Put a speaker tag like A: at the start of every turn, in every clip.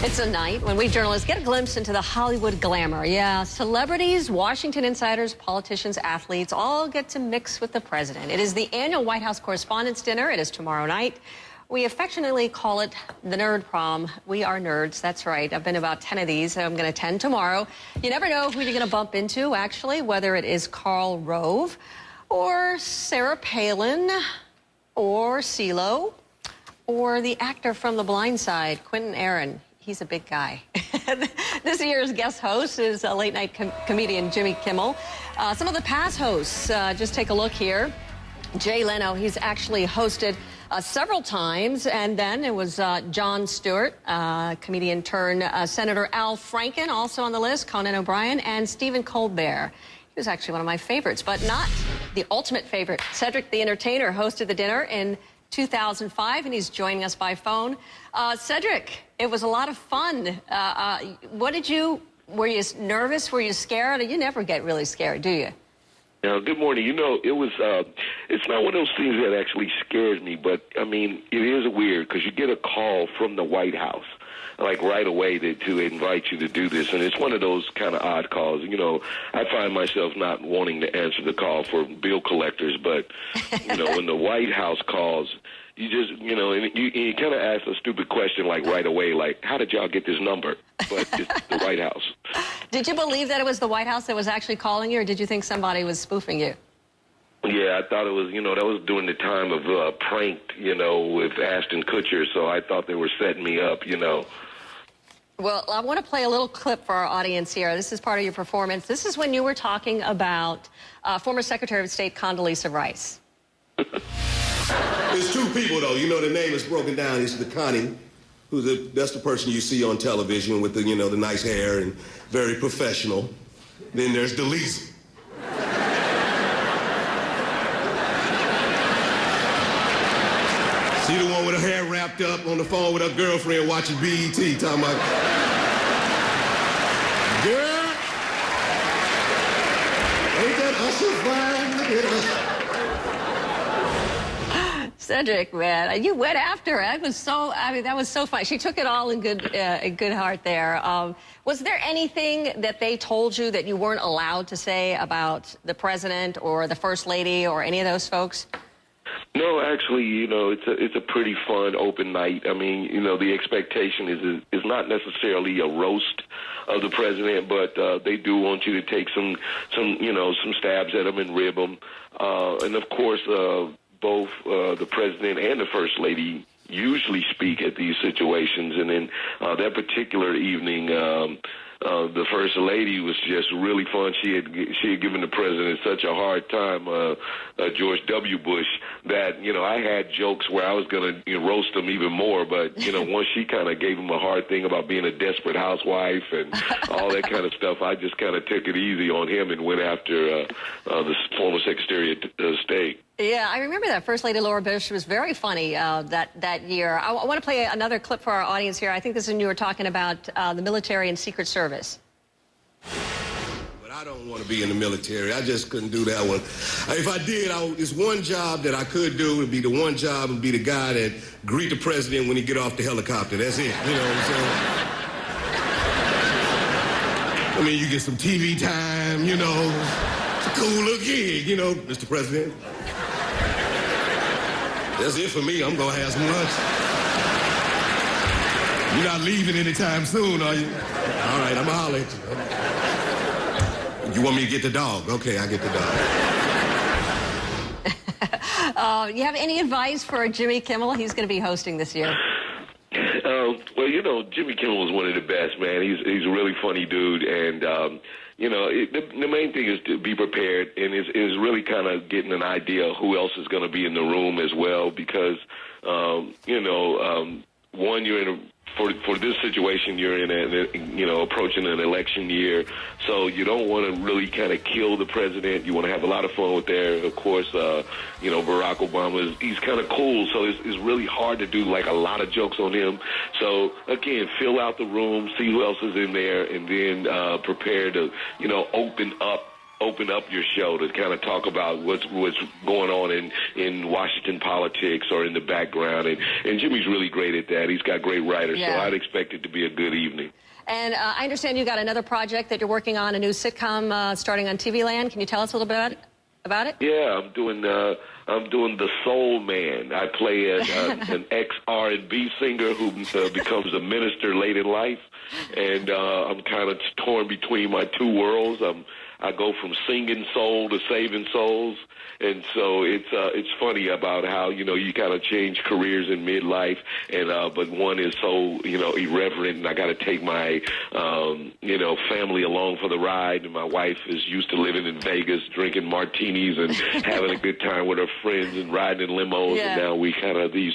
A: It's a night when we journalists get a glimpse into the Hollywood glamour. Yeah, celebrities, Washington insiders, politicians, athletes all get to mix with the president. It is the annual White House Correspondents' Dinner. It is tomorrow night. We affectionately call it the Nerd Prom. We are nerds, that's right. I've been to about 10 of these. I'm going to attend tomorrow. You never know who you're going to bump into, actually, whether it is Karl Rove or Sarah Palin or CeeLo or the actor from The Blind Side, Quentin Aaron. He's a big guy. This year's guest host is late-night comedian Jimmy Kimmel. Some of the past hosts, just take a look here. Jay Leno, he's actually hosted several times. And then it was Jon Stewart, comedian turned Senator Al Franken, also on the list, Conan O'Brien, and Stephen Colbert. He was actually one of my favorites, but not the ultimate favorite. Cedric the Entertainer hosted the dinner in 2005, and he's joining us by phone. Cedric, it was a lot of fun. Were you nervous? Were you scared? You never get really scared, do you?
B: Good morning. It was, it's not one of those things that actually scares me, but, I mean, it is weird because you get a call from the White House, like right away to invite you to do this, and it's one of those kind of odd calls. I find myself not wanting to answer the call for bill collectors, but, when the White House calls, you just, and you kind of ask a stupid question, like right away, like, how did y'all get this number? But it's the White House.
A: Did you believe that it was the White House that was actually calling you, or did you think somebody was spoofing you?
B: Yeah, I thought it was, that was during the time of Pranked, with Ashton Kutcher, so I thought they were setting me up,
A: Well, I want to play a little clip for our audience here. This is part of your performance. This is when you were talking about former Secretary of State Condoleezza Rice.
C: There's two people, though. The name is broken down. It's the Connie, that's the person you see on television with the, the nice hair and very professional. Then there's Delisa. See the one with her hair wrapped up on the phone with her girlfriend watching BET, talking about, girl, ain't that Usher fine? Look at Usher.
A: Cedric, man, you went after her. That was so fun. She took it all in good heart there. Was there anything that they told you that you weren't allowed to say about the president or the first lady or any of those folks?
B: No, actually, it's a pretty fun, open night. I mean, the expectation is not necessarily a roast of the president, but they do want you to take some stabs at him and rib him. And of course, both the president and the first lady usually speak at these situations. And then that particular evening, the first lady was just really fun. She had given the president such a hard time, George W. Bush, that I had jokes where I was going to roast him even more. But once she kind of gave him a hard thing about being a desperate housewife and all that kind of stuff, I just kind of took it easy on him and went after the former Secretary of State.
A: Yeah, I remember that First Lady Laura Bush was very funny that year. I want to play another clip for our audience here. I think this is when you were talking about the military and Secret Service.
C: But I don't want to be in the military. I just couldn't do that one. If I did, it's one job that I could do. It'd be the one job would be the guy that greet the president when he get off the helicopter. That's it. You know what I'm saying? I mean, you get some TV time, It's a cool little gig, Mr. President. That's it for me. I'm going to have some lunch. You're not leaving anytime soon, are you? All right, I'm going to holler at you. You want me to get the dog? Okay, I'll get the dog.
A: You have any advice for Jimmy Kimmel? He's going to be hosting this year.
B: Well, Jimmy Kimmel is one of the best, man. He's a really funny dude, and the main thing is to be prepared, and is really kind of getting an idea of who else is going to be in the room as well, because one, you're in for this situation, you're in approaching an election year, so you don't want to really kind of kill the president. You want to have a lot of fun with there. Of course, Barack Obama he's kind of cool, so it's really hard to do like a lot of jokes on him. So again, fill out the room, see who else is in there, and then prepare to open up open up your show to kind of talk about what's going on in Washington politics or in the background. And Jimmy's really great at that. He's got great writers, so I'd expect it to be a good evening.
A: And I understand you got another project that you're working on, a new sitcom starting on TV Land. Can you tell us a little bit about it?
B: Yeah, I'm doing The Soul Man. I play an ex-R&B singer who becomes a minister late in life, and I'm kind of torn between my two worlds. I go from singing soul to saving souls, and so it's funny about how you kind of change careers in midlife, and but one is so irreverent, and I got to take my family along for the ride, and my wife is used to living in Vegas, drinking martinis and having a good time with her friends and riding in limos, and now we kind of these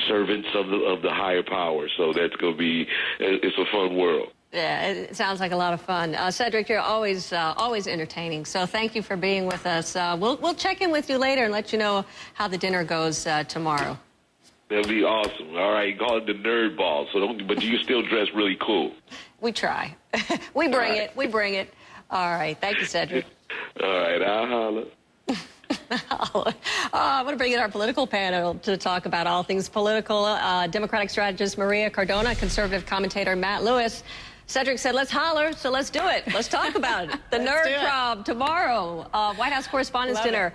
B: servants of the higher power. So that's gonna be it's a fun world.
A: Yeah, it sounds like a lot of fun. Cedric, you're always entertaining, so thank you for being with us. We'll check in with you later and let you know how the dinner goes tomorrow.
B: That'll be awesome. All right, call it the nerd ball. But you still dress really cool.
A: We try. We bring it. We bring it. All right, thank you, Cedric.
B: All right, I'll holler.
A: I want to bring in our political panel to talk about all things political. Democratic strategist Maria Cardona, conservative commentator Matt Lewis. Cedric said, let's holler, so let's do it. Let's talk about it. The Nerd Prom tomorrow, White House Correspondents' Dinner.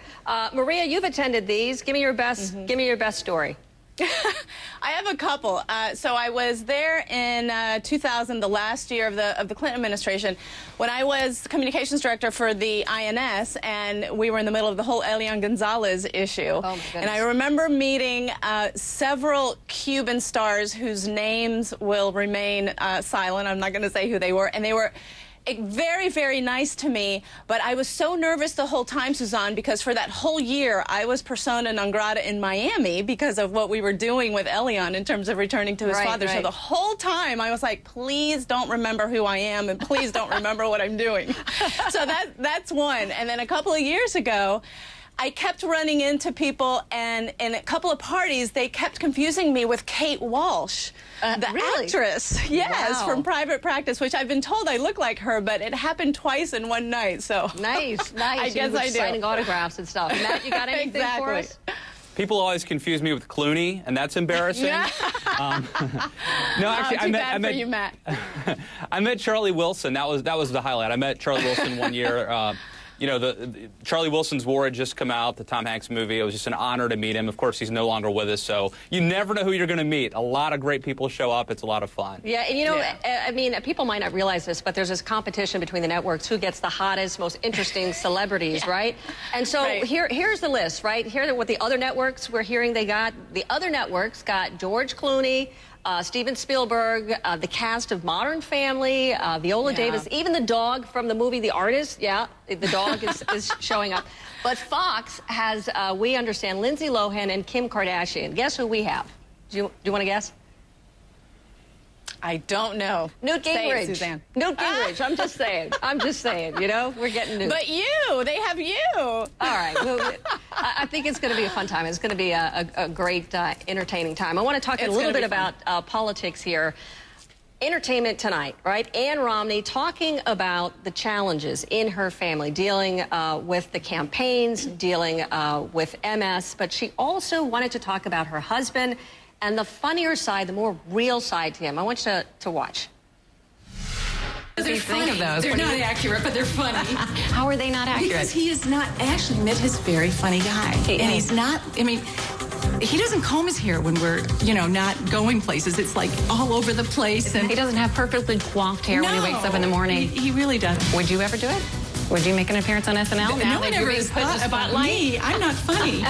A: Maria, you've attended these. Give me your best. Give me your best story.
D: I have a couple. So I was there in 2000, the last year of the Clinton administration, when I was communications director for the INS, and we were in the middle of the whole Elian Gonzalez issue.
A: Oh, my goodness.
D: And I remember meeting several Cuban stars whose names will remain silent. I'm not going to say who they were, and they were very, very nice to me, but I was so nervous the whole time, Suzanne, because for that whole year, I was persona non grata in Miami because of what we were doing with Elian in terms of returning to his father. So the whole time, I was like, please don't remember who I am, and please don't remember what I'm doing. So that's one. And then a couple of years ago, I kept running into people, and in a couple of parties, they kept confusing me with Kate Walsh, the actress, from Private Practice, which I've been told I look like her, but it happened twice in one night, so.
A: Nice.
D: I guess I do.
A: Signing autographs and stuff. Matt, you got anything for us?
E: People always confuse me with Clooney, and that's embarrassing.
D: No,
E: actually,
D: I met you, Matt.
E: I met Charlie Wilson. That was the highlight. I met Charlie Wilson one year. Charlie Wilson's War had just come out, the Tom Hanks movie. It was just an honor to meet him. Of course, he's no longer with us, so you never know who you're going to meet. A lot of great people show up. It's a lot of fun.
A: Yeah, and I mean, people might not realize this, but there's this competition between the networks who gets the hottest, most interesting celebrities, right? And so here's the list, right? Here are what the other networks we're hearing they got. The other networks got George Clooney, Steven Spielberg, the cast of Modern Family, Viola Davis, even the dog from the movie The Artist. Yeah, the dog is showing up. But Fox has, we understand, Lindsay Lohan and Kim Kardashian. Guess who we have? Do you want to guess?
D: I don't know.
A: Newt Gingrich.
D: Say it, Suzanne.
A: Newt Gingrich. I'm just saying. We're getting Newt.
D: But they have you.
A: All right. Well, I think it's going to be a fun time. It's going to be a great, entertaining time. I want to talk a little bit about politics here. Entertainment tonight, right? Ann Romney talking about the challenges in her family, dealing with the campaigns, dealing with MS, but she also wanted to talk about her husband and the funnier side, the more real side to him. I want you to watch.
F: They're funny. They're not accurate, but they're funny.
G: How are they not accurate?
F: Because he is not, actually, Mitt is a very funny guy. And he's not, I mean, he doesn't comb his hair when we're, not going places. It's like all over the place. And
G: he doesn't have perfectly coiffed hair when he wakes up in the morning.
F: He really doesn't.
G: Would you ever do it? Would you make an appearance on SNL?
F: No one ever has thought about me. I'm not funny.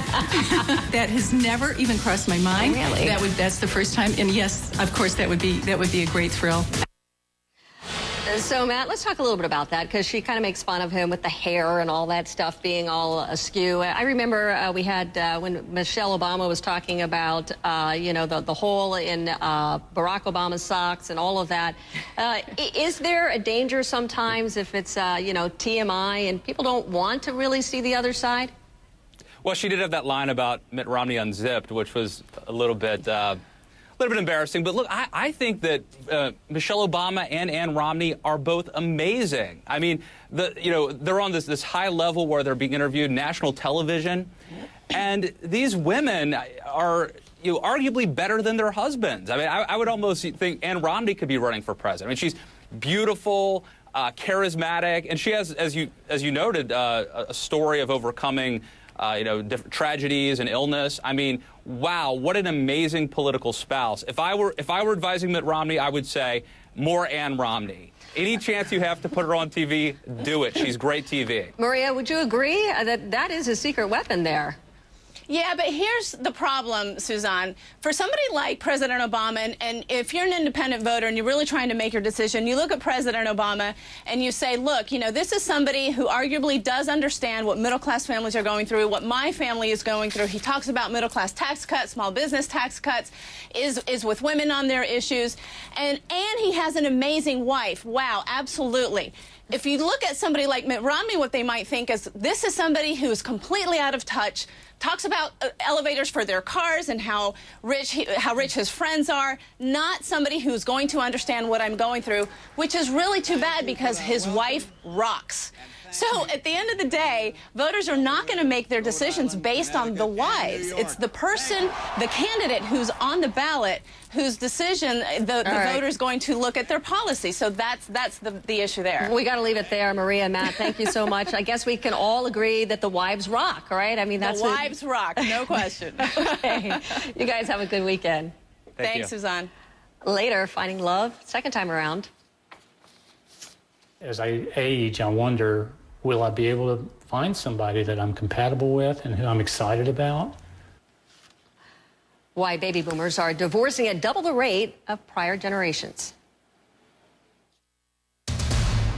F: That has never even crossed my mind.
G: Really?
F: That's the first time. And yes, of course, that would be a great thrill.
A: So, Matt, let's talk a little bit about that, because she kind of makes fun of him with the hair and all that stuff being all askew. I remember we had, when Michelle Obama was talking about, the hole in Barack Obama's socks and all of that. Is there a danger sometimes if it's, TMI and people don't want to really see the other side?
E: Well, she did have that line about Mitt Romney Unzipped, which was a little bit little bit embarrassing, but look, I think that Michelle Obama and Ann Romney are both amazing. I mean, they're on this high level where they're being interviewed, national television, and these women are arguably better than their husbands. I mean, I would almost think Ann Romney could be running for president. I mean, she's beautiful, charismatic, and she has, as you noted, a story of overcoming different tragedies and illness. I mean, wow, what an amazing political spouse. If I were advising Mitt Romney, I would say more Ann Romney. Any chance you have to put her on TV, do it. She's great TV.
A: Maria, would you agree that is a secret weapon there?
D: Yeah, but here's the problem, Suzanne. For somebody like President Obama, and if you're an independent voter and you're really trying to make your decision, you look at President Obama and you say, look, this is somebody who arguably does understand what middle-class families are going through, what my family is going through. He talks about middle-class tax cuts, small business tax cuts, is with women on their issues, and he has an amazing wife. Wow, absolutely. If you look at somebody like Mitt Romney, what they might think is this is somebody who is completely out of touch, talks about elevators for their cars and how rich his friends are, not somebody who's going to understand what I'm going through, which is really too bad because his wife rocks. So at the end of the day, voters are not going to make their decisions based on the wives. It's the person, the candidate who's on the ballot, whose decision the voter is going to look at their policy. So that's the issue there.
A: We got to leave it there, Maria, Matt. Thank you so much. I guess we can all agree that the wives rock, right? I mean, that's
D: the wives rock, no question.
A: Okay. You guys have a good weekend.
D: Thanks, Suzanne.
A: Later, finding love, second time around.
H: As I age, I wonder, will I be able to find somebody that I'm compatible with and who I'm excited about?
A: Why baby boomers are divorcing at double the rate of prior generations.